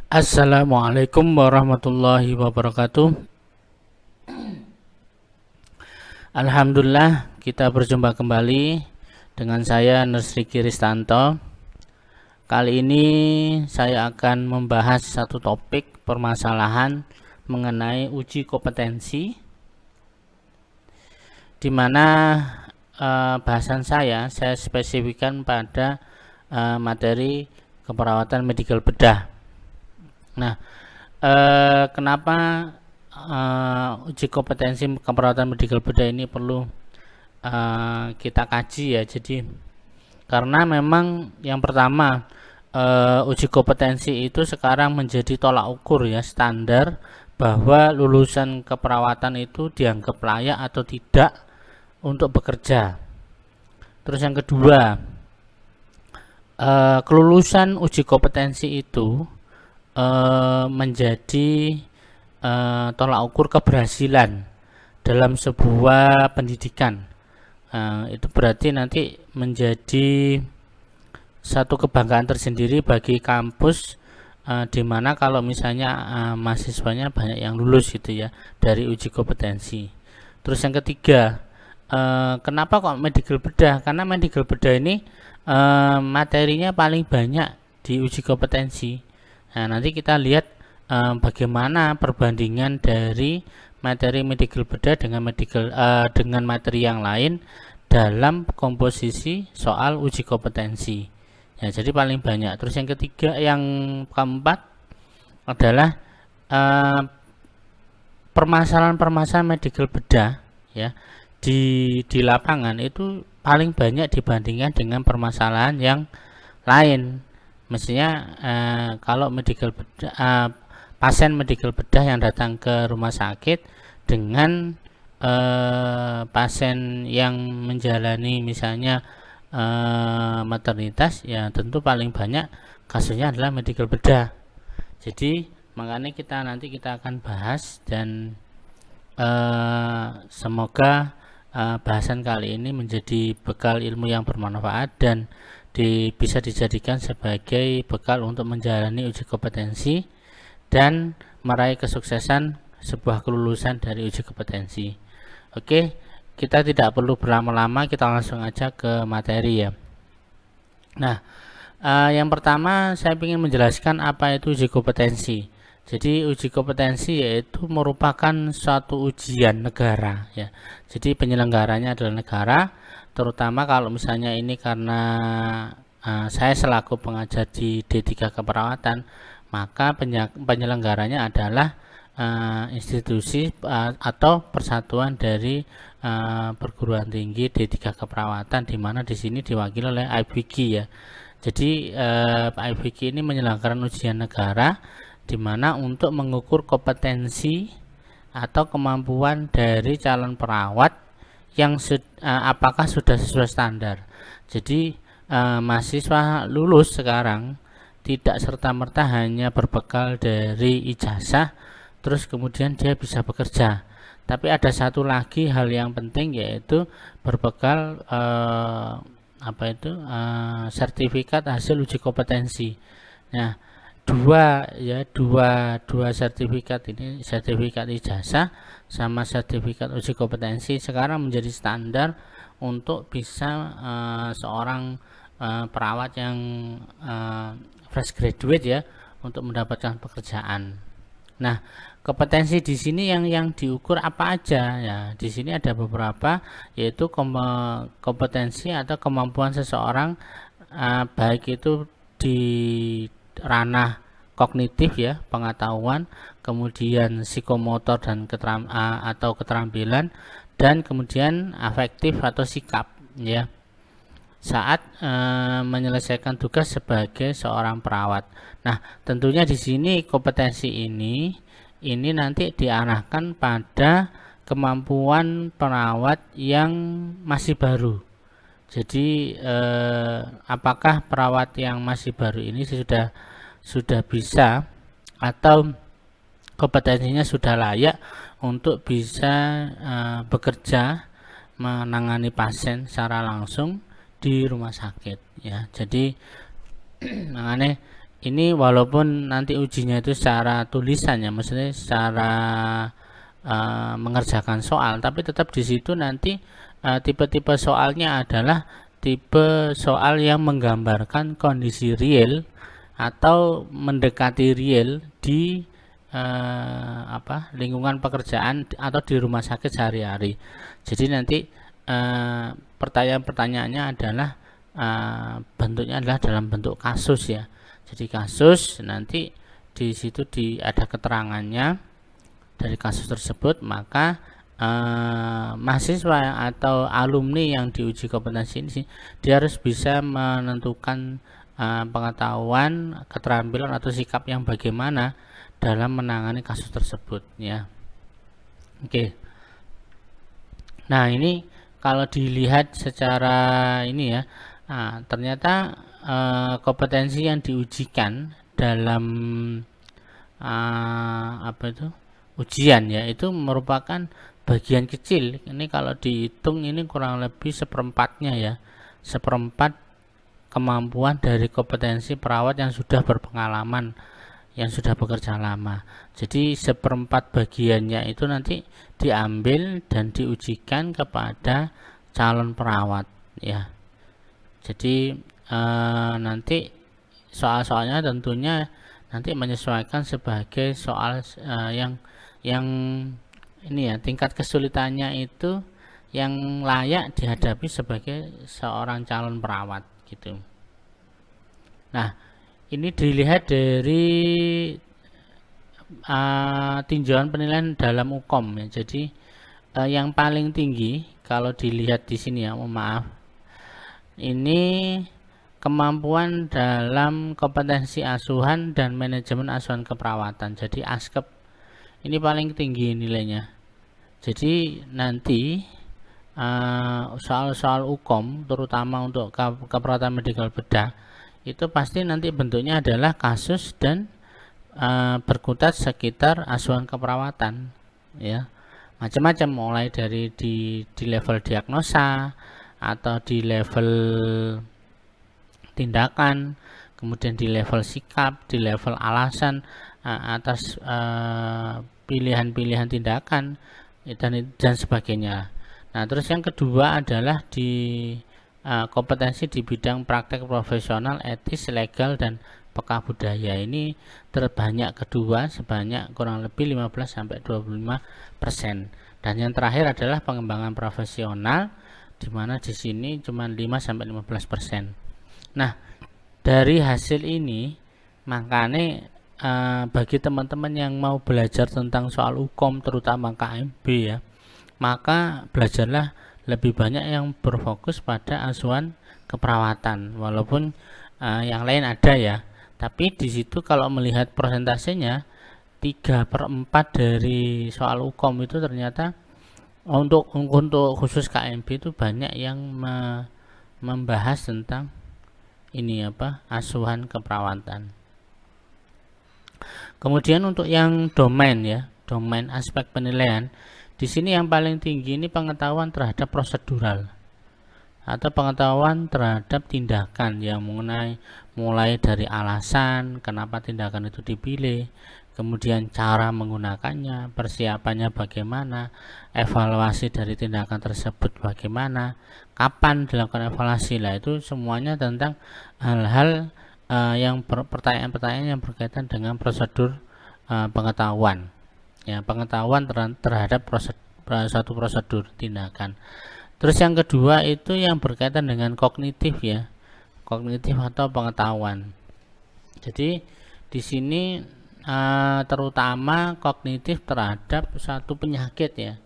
Assalamualaikum warahmatullahi wabarakatuh. Alhamdulillah kita berjumpa kembali dengan saya Nusri Kiristanto. Kali ini saya akan membahas satu topik permasalahan mengenai uji kompetensi, di mana bahasan saya spesifikkan pada materi keperawatan medical bedah. Nah, kenapa uji kompetensi keperawatan medical bedah ini perlu kita kaji ya? Jadi karena memang yang pertama, uji kompetensi itu sekarang menjadi tolak ukur ya, standar bahwa lulusan keperawatan itu dianggap layak atau tidak untuk bekerja. Terus yang kedua, kelulusan uji kompetensi itu menjadi tolak ukur keberhasilan dalam sebuah pendidikan. Itu berarti nanti menjadi satu kebanggaan tersendiri bagi kampus, di mana kalau misalnya mahasiswanya banyak yang lulus gitu ya dari uji kompetensi. Terus yang ketiga, kenapa kok medical bedah? Karena medical bedah ini materinya paling banyak di uji kompetensi. Nah, nanti kita lihat bagaimana perbandingan dari materi medical bedah dengan dengan materi yang lain dalam komposisi soal uji kompetensi. Ya, jadi paling banyak. Terus yang ketiga, yang keempat adalah permasalahan-permasalahan medical bedah ya di lapangan itu paling banyak dibandingkan dengan permasalahan yang lain. Mestinya kalau pasien medical bedah yang datang ke rumah sakit dengan pasien yang menjalani misalnya maternitas, ya tentu paling banyak kasusnya adalah medical bedah. Jadi makanya nanti kita akan bahas, dan semoga bahasan kali ini menjadi bekal ilmu yang bermanfaat dan bisa dijadikan sebagai bekal untuk menjalani uji kompetensi dan meraih kesuksesan sebuah kelulusan dari uji kompetensi. Oke, kita tidak perlu berlama-lama, kita langsung aja ke materi ya. Nah, yang pertama saya ingin menjelaskan apa itu uji kompetensi. Jadi uji kompetensi yaitu merupakan suatu ujian negara ya. Jadi penyelenggaranya adalah negara, terutama kalau misalnya ini karena saya selaku pengajar di D3 keperawatan, maka penyelenggaranya adalah institusi atau persatuan dari perguruan tinggi D3 keperawatan, di mana di sini diwakili oleh IPG ya. Jadi IPG ini menyelenggarakan ujian negara, di mana untuk mengukur kompetensi atau kemampuan dari calon perawat yang apakah sudah sesuai standar. Jadi mahasiswa lulus sekarang tidak serta-merta hanya berbekal dari ijazah terus kemudian dia bisa bekerja, tapi ada satu lagi hal yang penting, yaitu berbekal sertifikat hasil uji kompetensi. Nah, dua sertifikat ini, sertifikat ijazah sama sertifikat uji kompetensi, sekarang menjadi standar untuk bisa seorang perawat yang fresh graduate ya untuk mendapatkan pekerjaan. Nah, kompetensi di sini yang diukur apa aja ya? Di sini ada beberapa, yaitu kompetensi atau kemampuan seseorang, baik itu di ranah kognitif ya, pengetahuan, kemudian psikomotor dan keterampilan, dan kemudian afektif atau sikap ya, saat menyelesaikan tugas sebagai seorang perawat. Nah, tentunya di sini kompetensi ini nanti diarahkan pada kemampuan perawat yang masih baru. Jadi apakah perawat yang masih baru ini sudah bisa atau kompetensinya sudah layak untuk bisa bekerja menangani pasien secara langsung di rumah sakit ya. Jadi makanya ini walaupun nanti ujinya itu secara tulisan ya, maksudnya secara mengerjakan soal, tapi tetap di situ nanti tipe-tipe soalnya adalah tipe soal yang menggambarkan kondisi real atau mendekati real di lingkungan pekerjaan atau di rumah sakit sehari-hari. Jadi nanti pertanyaan-pertanyaannya adalah bentuknya adalah dalam bentuk kasus ya. Jadi kasus nanti di situ ada keterangannya dari kasus tersebut, maka mahasiswa atau alumni yang diuji kompetensi ini dia harus bisa menentukan pengetahuan, keterampilan atau sikap yang bagaimana dalam menangani kasus tersebut ya. Oke. Nah, ini kalau dilihat secara ini ya, ternyata kompetensi yang diujikan dalam ujian ya, itu merupakan bagian kecil. Ini kalau dihitung ini kurang lebih seperempatnya ya, seperempat kemampuan dari kompetensi perawat yang sudah berpengalaman, yang sudah bekerja lama. Jadi seperempat bagiannya itu nanti diambil dan diujikan kepada calon perawat ya. Jadi nanti soal-soalnya tentunya nanti menyesuaikan sebagai soal yang ini ya, tingkat kesulitannya itu yang layak dihadapi sebagai seorang calon perawat gitu. Nah, ini dilihat dari tinjauan penilaian dalam UKOM ya. Jadi yang paling tinggi kalau dilihat di sini ya, maaf, ini kemampuan dalam kompetensi asuhan dan manajemen asuhan keperawatan. Jadi ASKEP ini paling tinggi nilainya. Jadi nanti soal-soal UKOM terutama untuk keperawatan medikal bedah itu pasti nanti bentuknya adalah kasus dan berkutat sekitar asuhan keperawatan ya, macam-macam, mulai dari di level diagnosa atau di level tindakan, kemudian di level sikap, di level alasan atas pilihan-pilihan tindakan dan sebagainya. Nah, terus yang kedua adalah di kompetensi di bidang praktek profesional, etis, legal, dan peka budaya. Ini terbanyak kedua sebanyak kurang lebih 15-25%. Dan yang terakhir adalah pengembangan profesional, di mana di sini cuma 5-15%. Nah, dari hasil ini makanya bagi teman-teman yang mau belajar tentang soal UKOM terutama KMB ya, maka belajarlah lebih banyak yang berfokus pada asuhan keperawatan, walaupun yang lain ada ya, tapi di situ kalau melihat persentasenya 3/4 dari soal UKOM itu ternyata untuk khusus KMB itu banyak yang membahas tentang ini asuhan keperawatan. Kemudian untuk yang domain ya, domain aspek penilaian, di sini yang paling tinggi ini pengetahuan terhadap prosedural atau pengetahuan terhadap tindakan yang mulai dari alasan kenapa tindakan itu dipilih, kemudian cara menggunakannya, persiapannya bagaimana, evaluasi dari tindakan tersebut bagaimana, kapan dilakukan evaluasi. Lah itu semuanya tentang hal-hal yang pertanyaan-pertanyaan yang berkaitan dengan prosedur pengetahuan ya, pengetahuan terhadap suatu prosedur tindakan. Terus yang kedua itu yang berkaitan dengan kognitif ya, kognitif atau pengetahuan. Jadi di sini terutama kognitif terhadap suatu penyakit ya,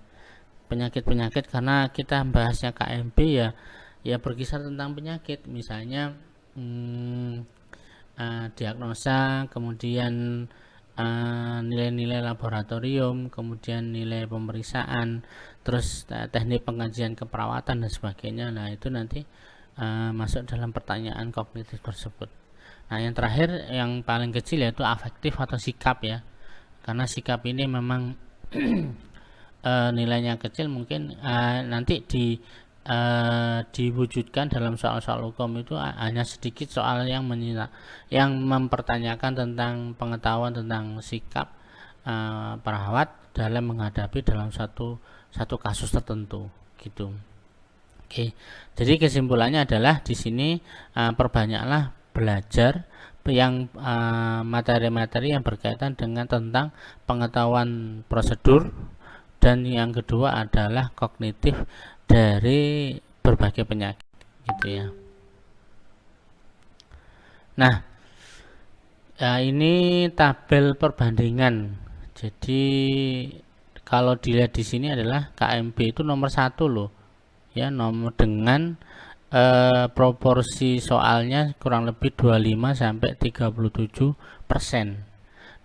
penyakit karena kita bahasnya KMB ya berkisar tentang penyakit, misalnya diagnosa, kemudian nilai-nilai laboratorium, kemudian nilai pemeriksaan, terus teknik pengajian keperawatan dan sebagainya. Nah itu nanti masuk dalam pertanyaan kognitif tersebut. Nah yang terakhir yang paling kecil yaitu afektif atau sikap ya, karena sikap ini memang nilainya kecil, mungkin nanti diwujudkan dalam soal-soal hukum itu hanya sedikit soal yang mempertanyakan tentang pengetahuan tentang sikap perawat dalam menghadapi dalam satu kasus tertentu gitu. Oke, jadi kesimpulannya adalah di sini perbanyaklah belajar yang materi-materi yang berkaitan dengan tentang pengetahuan prosedur, dan yang kedua adalah kognitif dari berbagai penyakit gitu ya. Nah, ini tabel perbandingan. Jadi kalau dilihat di sini adalah KMB itu nomor 1 loh ya, nomor dengan proporsi soalnya kurang lebih 25 sampai 37%.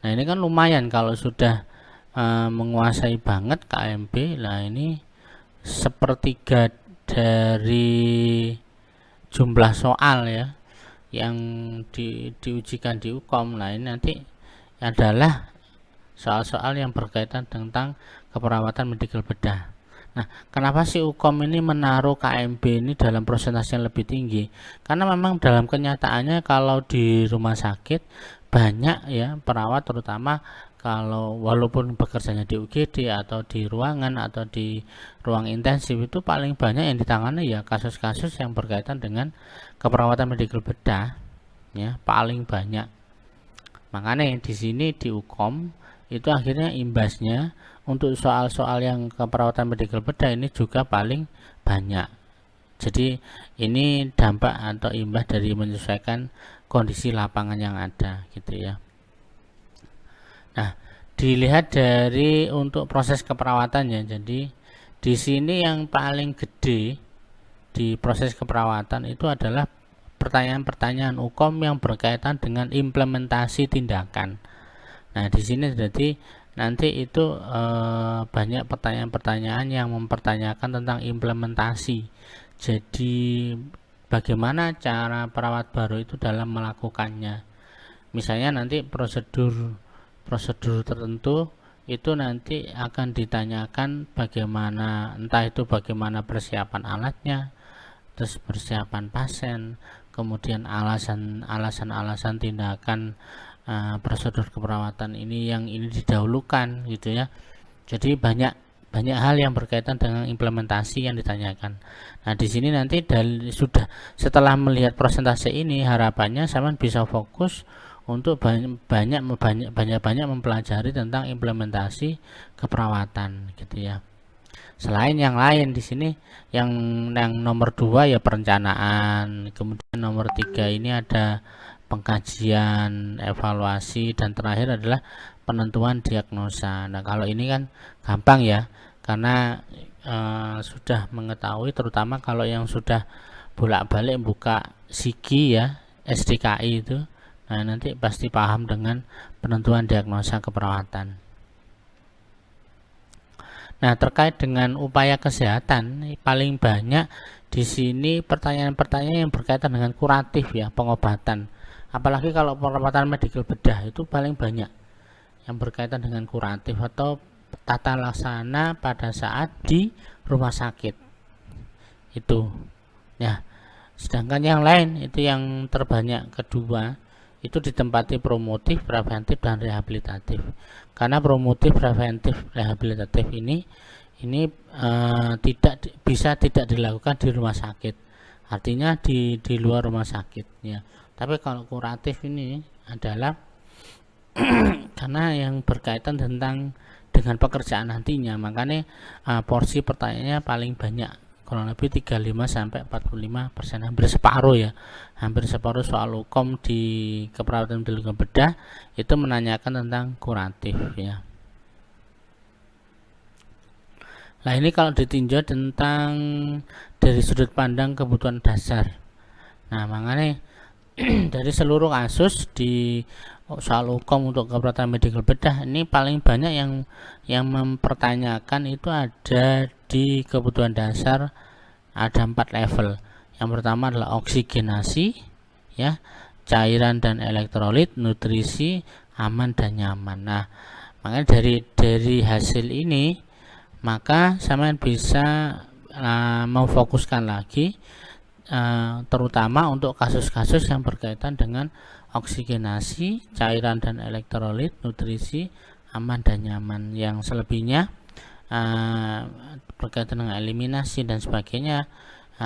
Nah, ini kan lumayan kalau sudah menguasai banget KMB. Nah, ini sepertiga dari jumlah soal ya yang diujikan di UKOM. Nah, ini nanti adalah soal-soal yang berkaitan tentang keperawatan medikal bedah. Nah, kenapa sih UKOM ini menaruh KMB ini dalam persentase yang lebih tinggi? Karena memang dalam kenyataannya kalau di rumah sakit banyak ya perawat, terutama kalau walaupun bekerjanya di UGD atau di ruangan atau di ruang intensif, itu paling banyak yang ditangani ya kasus-kasus yang berkaitan dengan keperawatan medikal bedah ya, paling banyak. Makanya di sini di UKOM itu akhirnya imbasnya untuk soal-soal yang keperawatan medikal bedah ini juga paling banyak. Jadi ini dampak atau imbas dari menyesuaikan kondisi lapangan yang ada gitu ya. Nah, dilihat dari untuk proses keperawatannya. Jadi di sini yang paling gede di proses keperawatan itu adalah pertanyaan-pertanyaan UKOM yang berkaitan dengan implementasi tindakan. Nah, di sini jadi nanti itu banyak pertanyaan-pertanyaan yang mempertanyakan tentang implementasi. Jadi bagaimana cara perawat baru itu dalam melakukannya. Misalnya nanti prosedur tertentu itu nanti akan ditanyakan bagaimana, entah itu bagaimana persiapan alatnya, terus persiapan pasien, kemudian alasan tindakan prosedur keperawatan ini yang ini didahulukan gitu ya. Jadi banyak hal yang berkaitan dengan implementasi yang ditanyakan. Nah, di sini nanti sudah setelah melihat persentase ini, harapannya sama bisa fokus untuk banyak mempelajari tentang implementasi keperawatan gitu ya. Selain yang lain di sini yang nomor 2 ya perencanaan, kemudian nomor 3 ini ada pengkajian, evaluasi, dan terakhir adalah penentuan diagnosa. Nah, kalau ini kan gampang ya, karena sudah mengetahui, terutama kalau yang sudah bolak-balik buka SIGI ya, SDKI itu, nah nanti pasti paham dengan penentuan diagnosa keperawatan. Nah, terkait dengan upaya kesehatan, paling banyak di sini pertanyaan-pertanyaan yang berkaitan dengan kuratif ya, pengobatan. Apalagi kalau perawatan medikal bedah itu paling banyak yang berkaitan dengan kuratif atau tata laksana pada saat di rumah sakit itu ya. Sedangkan yang lain itu yang terbanyak kedua itu ditempati promotif, preventif, dan rehabilitatif. Karena promotif, preventif, rehabilitatif ini tidak dilakukan di rumah sakit, artinya di luar rumah sakit ya. Tapi kalau kuratif ini adalah karena yang berkaitan dengan pekerjaan nantinya, makanya porsi pertanyaannya paling banyak, kurang lebih 35 sampai 45%, hampir separuh soal UKOM di keperawatan medikal bedah itu menanyakan tentang kuratif ya. Nah, ini kalau ditinjau tentang dari sudut pandang kebutuhan dasar. Nah, makanya dari seluruh kasus di soal UKOM untuk keperawatan medikal bedah ini paling banyak yang mempertanyakan itu ada di kebutuhan dasar, ada 4 level. Yang pertama adalah oksigenasi ya, cairan dan elektrolit, nutrisi, aman dan nyaman. Nah, makanya dari hasil ini maka sampean bisa memfokuskan lagi terutama untuk kasus-kasus yang berkaitan dengan oksigenasi, cairan dan elektrolit, nutrisi, aman dan nyaman. Yang selebihnya berkaitan dengan eliminasi dan sebagainya,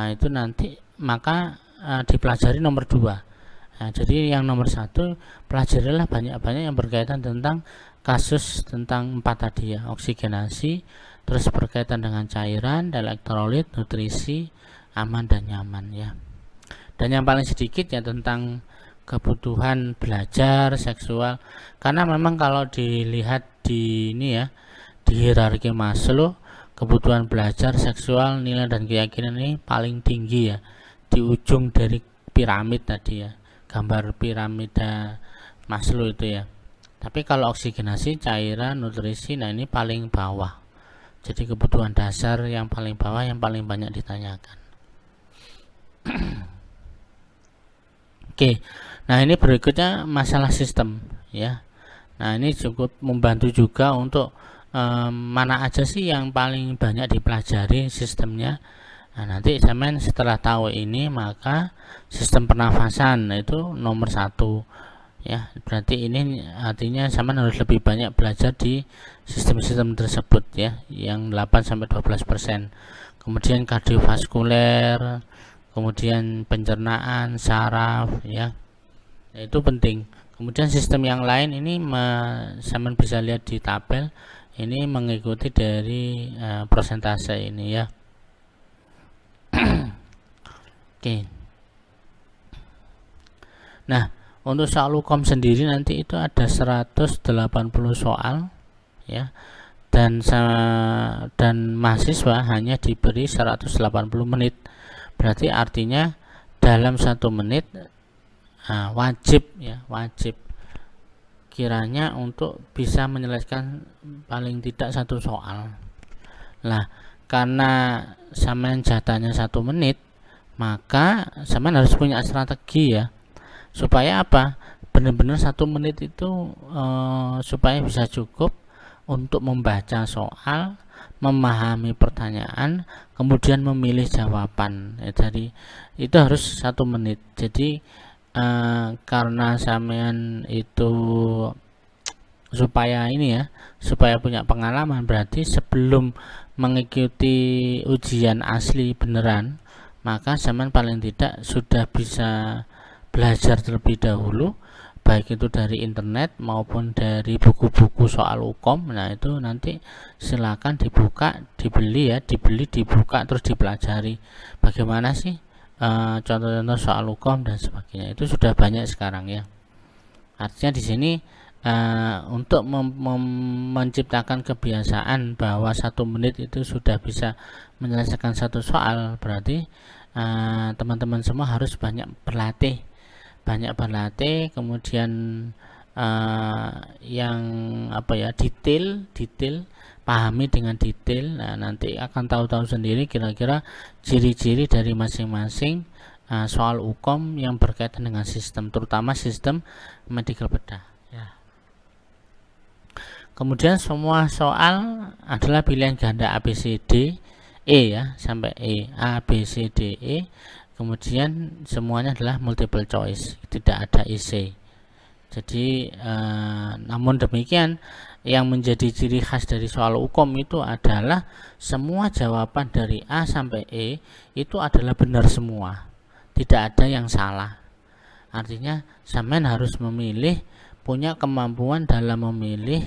itu nanti maka dipelajari nomor 2. Jadi yang nomor 1, pelajarilah banyak-banyak yang berkaitan tentang kasus tentang 4 tadi ya, oksigenasi, terus berkaitan dengan cairan, elektrolit, nutrisi, aman dan nyaman ya. Dan yang paling sedikit ya tentang kebutuhan belajar seksual, karena memang kalau dilihat di ini ya, di hierarki Maslow, kebutuhan belajar seksual, nilai dan keyakinan ini paling tinggi ya, di ujung dari piramid tadi ya, gambar piramida Maslow itu ya. Tapi kalau oksigenasi, cairan, nutrisi, nah ini paling bawah. Jadi kebutuhan dasar yang paling bawah yang paling banyak ditanyakan. Oke, nah ini berikutnya masalah sistem ya. Nah ini cukup membantu juga untuk mana aja sih yang paling banyak dipelajari sistemnya. Nah nanti zaman setelah tahu ini maka sistem pernafasan itu nomor 1 ya. Berarti ini artinya zaman harus lebih banyak belajar di sistem-sistem tersebut ya, yang 8-12%. Kemudian kardiovaskuler, kemudian pencernaan, saraf ya, itu penting. Kemudian sistem yang lain ini sama bisa lihat di tabel, ini mengikuti dari persentase ini ya. Oke. Nah untuk soal hukum sendiri nanti itu ada 180 soal ya, dan mahasiswa hanya diberi 180 menit. Berarti artinya dalam 1 menit wajib kiranya untuk bisa menyelesaikan paling tidak 1 soal. Nah karena sampean jatahnya 1 menit, maka sampean harus punya strategi ya, supaya apa, benar-benar 1 menit itu supaya bisa cukup untuk membaca soal, memahami pertanyaan, kemudian memilih jawaban. Jadi itu harus 1 menit. Jadi karena sampean itu supaya ini ya, supaya punya pengalaman, berarti sebelum mengikuti ujian asli beneran, maka sampean paling tidak sudah bisa belajar terlebih dahulu, baik itu dari internet maupun dari buku-buku soal hukum. Nah itu nanti silakan dibuka, dibeli, dibuka, terus dipelajari bagaimana sih contoh-contoh soal hukum dan sebagainya. Itu sudah banyak sekarang ya. Artinya di sini untuk menciptakan kebiasaan bahwa 1 menit itu sudah bisa menyelesaikan 1 soal, berarti teman-teman semua harus banyak berlatih, kemudian yang detail, pahami dengan detail. Nah nanti akan tahu sendiri kira-kira ciri-ciri dari masing-masing soal hukum yang berkaitan dengan sistem, terutama sistem medical bedah ya. Kemudian semua soal adalah pilihan ganda ABCD E ya, sampai E, ABCDE. Kemudian semuanya adalah multiple choice, tidak ada IC. Jadi namun demikian, yang menjadi ciri khas dari soal hukum itu adalah semua jawaban dari A sampai E itu adalah benar semua, tidak ada yang salah. Artinya sampean harus memilih, punya kemampuan dalam memilih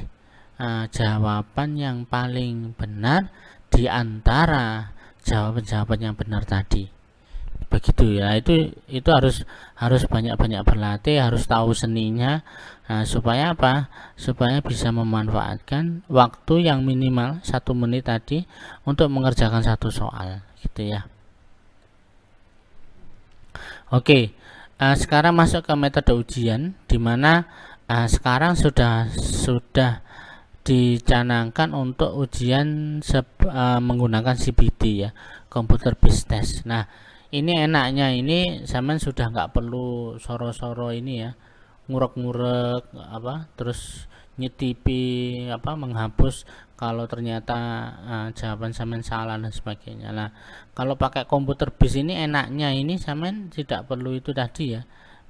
jawaban yang paling benar di antara jawaban-jawaban yang benar tadi. Begitu ya, itu harus banyak-banyak berlatih, harus tahu seninya. Nah, supaya apa? Supaya bisa memanfaatkan waktu yang minimal 1 menit tadi untuk mengerjakan 1 soal gitu ya. Oke, sekarang masuk ke metode ujian, dimana sekarang sudah dicanangkan untuk ujian menggunakan CBT ya, computer based test. Nah ini enaknya, ini zaman sudah nggak perlu soro-soro ini ya, ngurek-ngurek terus nyetipi menghapus kalau ternyata jawaban sampean salah dan sebagainya. Nah, kalau pakai komputer bis ini enaknya ini sampean tidak perlu itu tadi ya,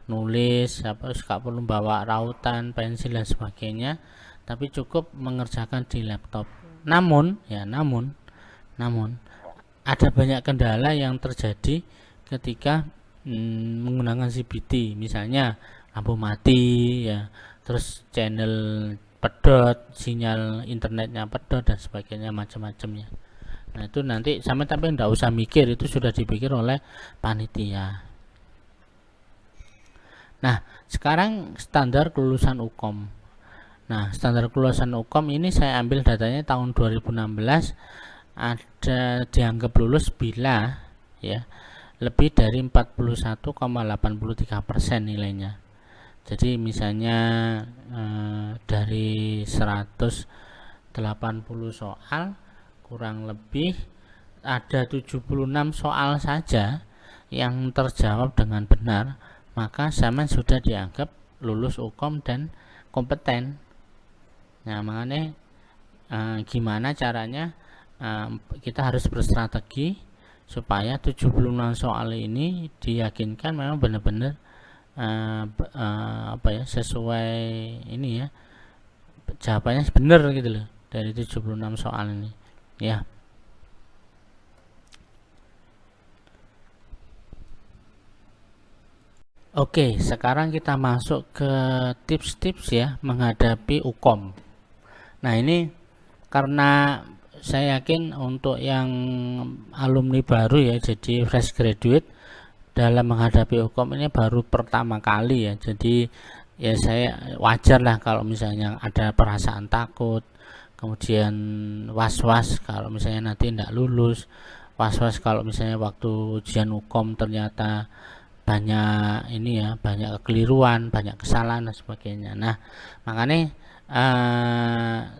nulis nggak perlu bawa rautan, pensil dan sebagainya, tapi cukup mengerjakan di laptop. Namun ada banyak kendala yang terjadi ketika menggunakan CBT, misalnya lampu mati ya, terus channel pedot, sinyal internetnya pedot dan sebagainya, macam-macamnya. Nah, itu nanti tapi tidak usah mikir, itu sudah dipikir oleh panitia. Nah, sekarang standar kelulusan UKOM. Nah, standar kelulusan UKOM ini saya ambil datanya tahun 2016, ada dianggap lulus bila ya lebih dari 41,83% nilainya. Jadi misalnya dari 180 soal kurang lebih ada 76 soal saja yang terjawab dengan benar, maka sama sudah dianggap lulus UKOM dan kompeten. Nah, makanya gimana caranya kita harus berstrategi supaya 76 soal ini diyakinkan memang benar-benar sesuai ini ya, jawabannya benar gitu loh dari 76 soal ini ya. Oke, sekarang kita masuk ke tips-tips ya menghadapi UKOM. Nah, ini karena saya yakin untuk yang alumni baru ya, jadi fresh graduate dalam menghadapi UKOM ini baru pertama kali ya, jadi ya saya wajar lah kalau misalnya ada perasaan takut, kemudian was-was kalau misalnya nanti tidak lulus, was-was kalau misalnya waktu ujian UKOM ternyata banyak ini ya, banyak kekeliruan, banyak kesalahan dan sebagainya. Nah, makanya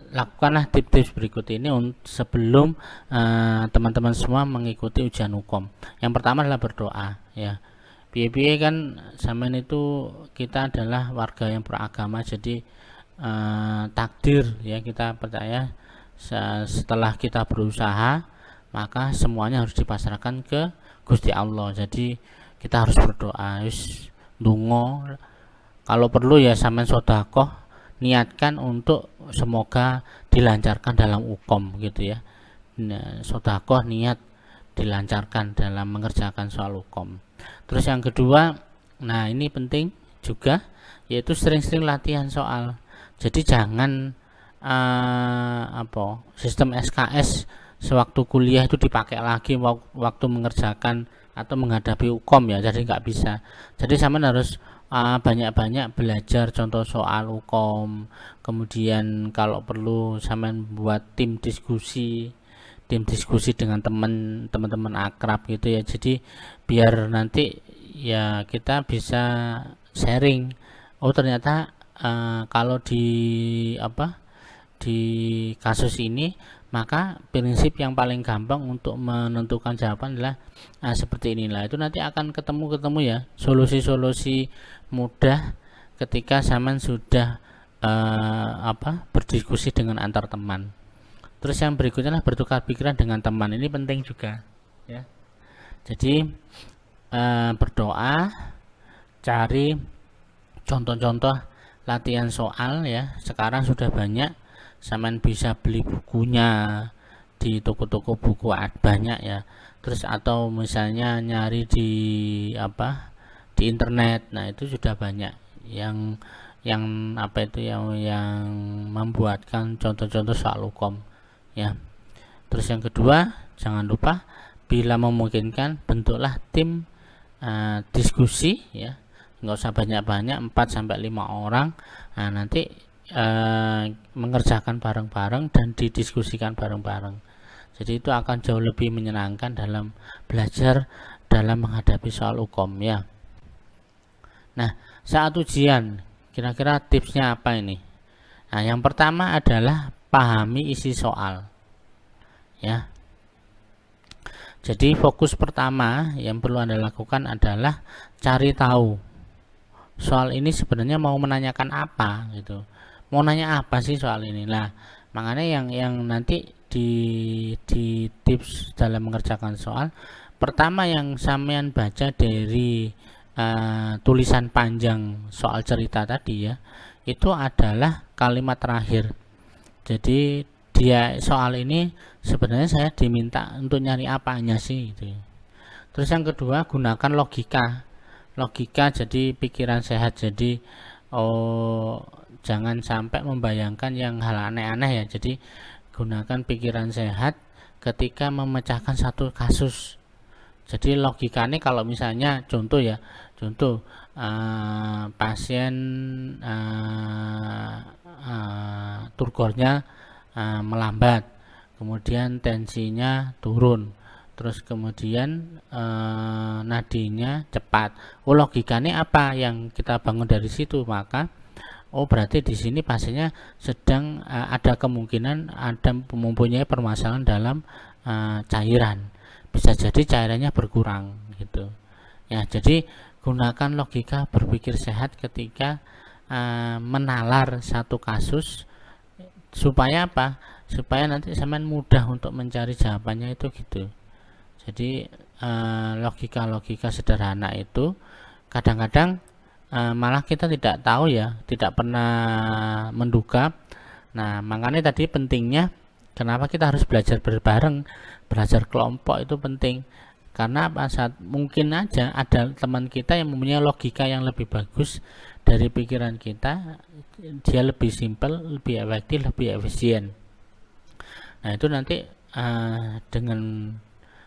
lakukanlah tips-tips berikut ini sebelum teman-teman semua mengikuti ujian UKOM. Yang pertama adalah berdoa ya. Piye-piye kan zaman itu kita adalah warga yang beragama, jadi takdir ya, kita percaya setelah kita berusaha maka semuanya harus dipasrahkan ke Gusti Allah. Jadi kita harus berdoa, dungo, kalau perlu ya sampean sedekah, niatkan untuk semoga dilancarkan dalam UKOM gitu ya. Nah, sedekah niat dilancarkan dalam mengerjakan soal UKOM. Terus yang kedua, nah ini penting juga, yaitu sering-sering latihan soal. Jadi jangan sistem SKS sewaktu kuliah itu dipakai lagi waktu mengerjakan atau menghadapi UKOM ya, jadi nggak bisa. Jadi sama harus banyak-banyak belajar contoh soal UKOM, kemudian kalau perlu sama buat tim diskusi dengan teman-teman akrab gitu ya, jadi biar nanti ya kita bisa sharing, oh ternyata kalau di kasus ini maka prinsip yang paling gampang untuk menentukan jawaban adalah seperti inilah. Itu nanti akan ketemu ya solusi-solusi mudah ketika zaman sudah berdiskusi dengan antar teman. Terus yang berikutnya adalah bertukar pikiran dengan teman. Ini penting juga ya. Jadi berdoa, cari contoh-contoh latihan soal ya. Sekarang sudah banyak, sampean bisa beli bukunya di toko-toko buku banyak ya. Terus atau misalnya nyari di internet. Nah, itu sudah banyak yang membuatkan contoh-contoh soal UKOM ya. Terus yang kedua, jangan lupa bila memungkinkan bentuklah tim diskusi ya. Nggak usah banyak-banyak, 4-5 orang. Nah, nanti mengerjakan bareng-bareng dan didiskusikan bareng-bareng. Jadi itu akan jauh lebih menyenangkan dalam belajar dalam menghadapi soal UKOM ya. Nah, saat ujian kira-kira tipsnya apa ini? Nah, yang pertama adalah pahami isi soal ya. Jadi fokus pertama yang perlu Anda lakukan adalah cari tahu soal ini sebenarnya mau menanyakan apa gitu. mau nanya apa sih soal ini. Nah, makanya yang nanti di tips dalam mengerjakan soal, pertama yang sampean baca dari tulisan panjang soal cerita tadi ya, itu adalah kalimat terakhir. Jadi dia soal ini sebenarnya saya diminta untuk nyari apanya sih gitu ya. Terus yang kedua, gunakan logika jadi pikiran sehat. Jadi jangan sampai membayangkan yang hal aneh-aneh ya. Jadi gunakan pikiran sehat ketika memecahkan satu kasus. Jadi logikanya kalau misalnya contoh pasien turgornya melambat, kemudian tensinya turun, terus kemudian nadinya cepat. Logikanya apa yang kita bangun dari situ? Maka berarti di sini pasiennya sedang ada kemungkinan ada mempunyai permasalahan dalam cairan. Bisa jadi cairannya berkurang gitu. Ya, jadi gunakan logika berpikir sehat ketika menalar satu kasus supaya apa? Supaya nanti sampean mudah untuk mencari jawabannya itu gitu. Jadi logika-logika sederhana itu kadang-kadang malah kita tidak tahu ya, tidak pernah menduga. Nah, makanya tadi pentingnya kenapa kita harus belajar berbareng, belajar kelompok itu penting. Karena saat mungkin aja ada teman kita yang mempunyai logika yang lebih bagus dari pikiran kita, dia lebih simpel, lebih efektif, lebih efisien. Nah, itu nanti dengan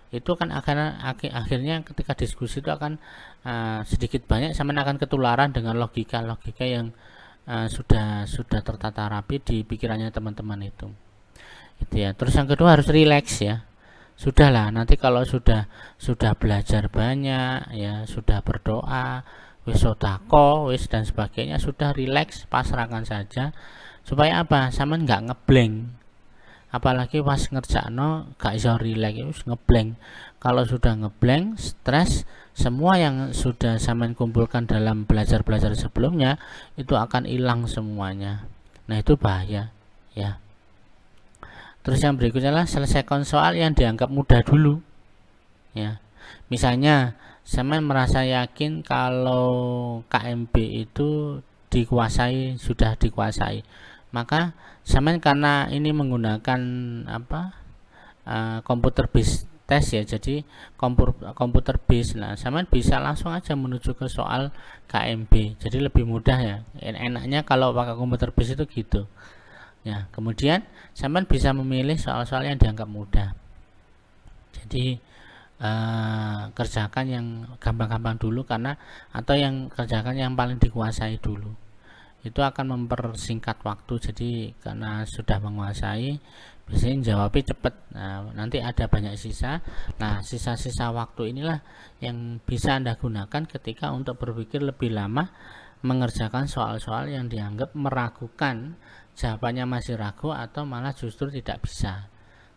itu kan akhirnya ketika diskusi itu akan sedikit banyak sama akan ketularan dengan logika-logika yang sudah tertata rapi di pikirannya teman-teman itu. Gitu ya. Terus yang kedua harus rileks ya. Sudahlah, nanti kalau sudah belajar banyak ya, sudah berdoa, wis sodako, wis dan sebagainya, sudah rileks, pasrahkan saja. Supaya apa? Sama nggak ngeblank. Apalagi pas ngerjakno gak iso rileks, wis ngeblank. Kalau sudah ngeblank, stres, semua yang sudah sampean kumpulkan dalam belajar-belajar sebelumnya itu akan hilang semuanya. Nah, itu bahaya ya. Terus yang berikutnya adalah selesaikan soal yang dianggap mudah dulu ya. Misalnya saya merasa yakin kalau KMB itu sudah dikuasai, maka saya karena ini menggunakan komputer based test ya, jadi komputer based. Nah, saya bisa langsung aja menuju ke soal KMB, jadi lebih mudah ya. Enaknya kalau pakai komputer based itu gitu. Ya, kemudian sampean bisa memilih soal-soal yang dianggap mudah. Jadi kerjakan yang gampang-gampang dulu atau yang kerjakan yang paling dikuasai dulu. Itu akan mempersingkat waktu. Jadi karena sudah menguasai, biasanya jawabnya cepat. Nah, nanti ada banyak sisa. Nah, sisa-sisa waktu inilah yang bisa Anda gunakan ketika untuk berpikir lebih lama mengerjakan soal-soal yang dianggap meragukan, jawabannya masih ragu atau malah justru tidak bisa.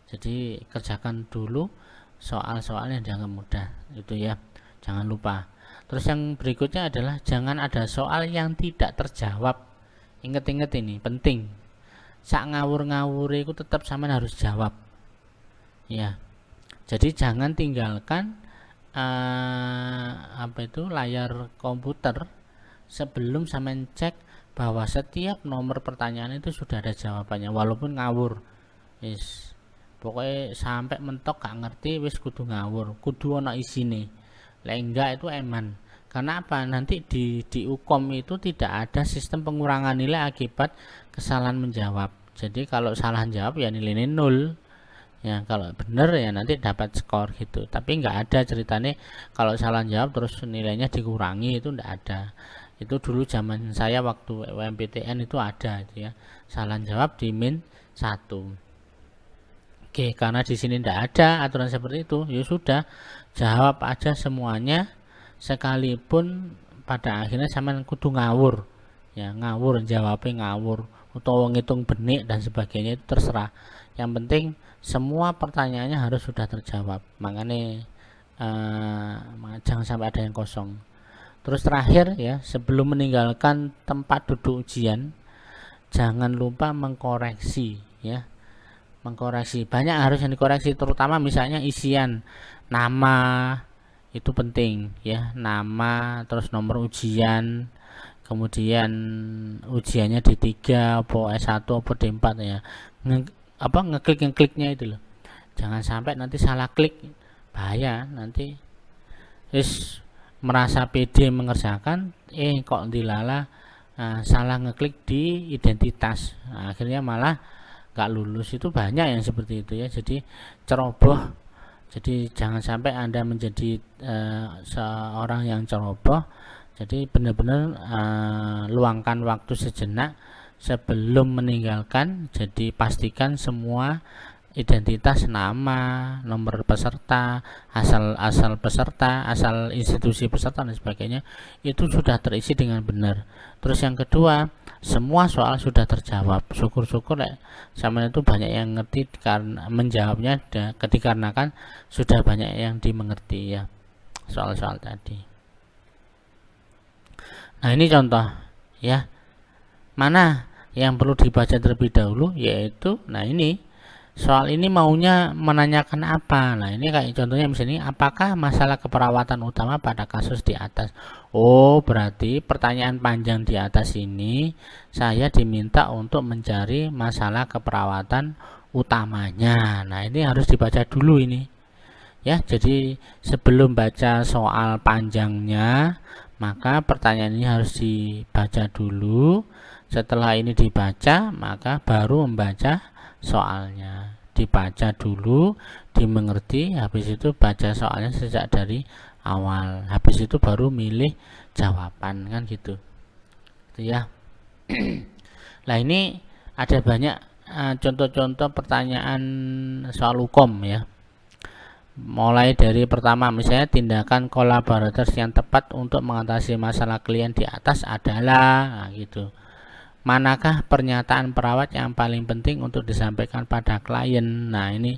Jadi kerjakan dulu soal-soal yang dianggap mudah itu ya, jangan lupa. Terus yang berikutnya adalah jangan ada soal yang tidak terjawab. Ingat-ingat ini penting. Sak ngawur-ngawur itu tetap sama harus jawab ya. Jadi jangan tinggalkan layar komputer sebelum sampean cek bahwa setiap nomor pertanyaan itu sudah ada jawabannya walaupun ngawur. Yes. Pokoknya sampai mentok gak ngerti wis kudu ngawur, kudu ana isine. Lek enggak itu eman. Karena apa? Nanti di UKOM itu tidak ada sistem pengurangan nilai akibat kesalahan menjawab. Jadi kalau salah jawab ya nilainya 0. Ya, kalau benar ya nanti dapat skor gitu. Tapi nggak ada ceritanya kalau salah jawab terus nilainya dikurangi, itu nggak ada. Itu dulu zaman saya waktu UMPTN itu ada itu ya. Salah jawab di min 1. Oke, karena di sini tidak ada aturan seperti itu, ya sudah jawab aja semuanya sekalipun pada akhirnya sama kudu ngawur. Ya, ngawur jawabnya ngawur atau ngitung benik dan sebagainya itu terserah. Yang penting semua pertanyaannya harus sudah terjawab. Makanya jangan sampai ada yang kosong. Terus terakhir ya, sebelum meninggalkan tempat duduk ujian, jangan lupa mengkoreksi ya, mengkoreksi. Banyak harus yang dikoreksi, terutama misalnya isian nama itu penting ya, nama, terus nomor ujian, kemudian ujiannya D3 apa S1 apa D4 ya, ngekliknya itu loh, jangan sampai nanti salah klik, bahaya nanti merasa pede mengerjakan kok dilala salah ngeklik di identitas, akhirnya malah gak lulus. Itu banyak yang seperti itu ya, jadi ceroboh. Jadi jangan sampai Anda menjadi seorang yang ceroboh. Jadi benar-benar luangkan waktu sejenak sebelum meninggalkan. Jadi pastikan semua identitas, nama, nomor peserta, asal peserta, asal institusi peserta dan sebagainya itu sudah terisi dengan benar. Terus yang kedua, semua soal sudah terjawab. Syukur-syukur ya, sama itu banyak yang ngerti karena menjawabnya dikarenakan sudah banyak yang dimengerti ya soal-soal tadi. Nah ini contoh ya, mana yang perlu dibaca terlebih dahulu, yaitu nah ini soal ini maunya menanyakan apa. Nah ini kayak contohnya misalnya, apakah masalah keperawatan utama pada kasus di atas. Oh berarti pertanyaan panjang di atas ini saya diminta untuk mencari masalah keperawatan utamanya. Nah ini harus dibaca dulu ini ya. Jadi sebelum baca soal panjangnya, maka pertanyaan ini harus dibaca dulu. Setelah ini dibaca, maka baru membaca soalnya. Dibaca dulu, dimengerti, habis itu baca soalnya sejak dari awal, habis itu baru milih jawaban, kan gitu ya. Nah ini ada banyak contoh-contoh pertanyaan soal hukum ya, mulai dari pertama misalnya, tindakan kolaborators yang tepat untuk mengatasi masalah klien di atas adalah gitu. Manakah pernyataan perawat yang paling penting untuk disampaikan pada klien? Nah ini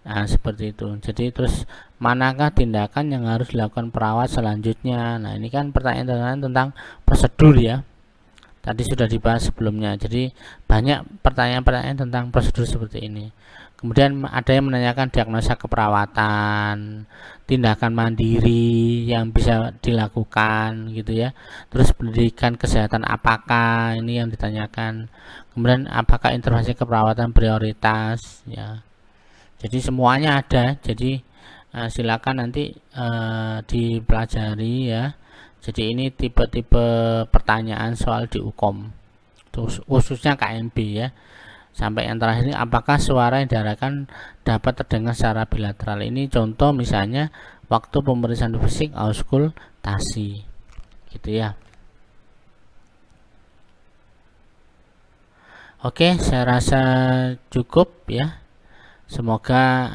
seperti itu. Jadi terus manakah tindakan yang harus dilakukan perawat selanjutnya? Nah ini kan pertanyaan tentang prosedur ya, tadi sudah dibahas sebelumnya. Jadi banyak pertanyaan-pertanyaan tentang prosedur seperti ini. Kemudian ada yang menanyakan diagnosa keperawatan, tindakan mandiri yang bisa dilakukan gitu ya. Terus pendidikan kesehatan apakah, ini yang ditanyakan. Kemudian apakah intervensi keperawatan prioritas ya. Jadi semuanya ada. Jadi silakan nanti dipelajari ya. Jadi ini tipe-tipe pertanyaan soal di Ukom, khususnya KMB ya. Sampai yang terakhir ini, apakah suara yang diarahkan dapat terdengar secara bilateral. Ini contoh misalnya waktu pemeriksaan fisik auskultasi gitu ya. Oke, saya rasa cukup ya. Semoga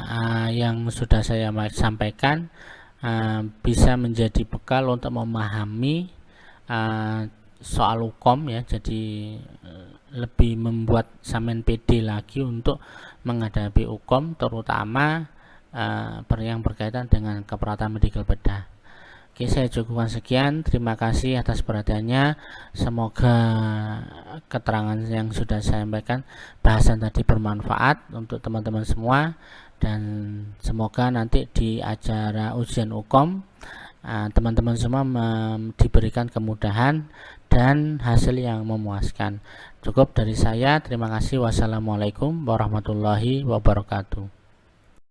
yang sudah saya sampaikan bisa menjadi bekal untuk memahami soal hukum ya. Jadi lebih membuat sampean PD lagi untuk menghadapi hukum, terutama yang berkaitan dengan keperawatan medikal bedah. Oke, saya cukupkan sekian. Terima kasih atas perhatiannya. Semoga keterangan yang sudah saya sampaikan, bahasan tadi bermanfaat untuk teman-teman semua, dan semoga nanti di acara ujian hukum teman-teman semua diberikan kemudahan dan hasil yang memuaskan. Cukup dari saya. Terima kasih. Wassalamualaikum warahmatullahi wabarakatuh.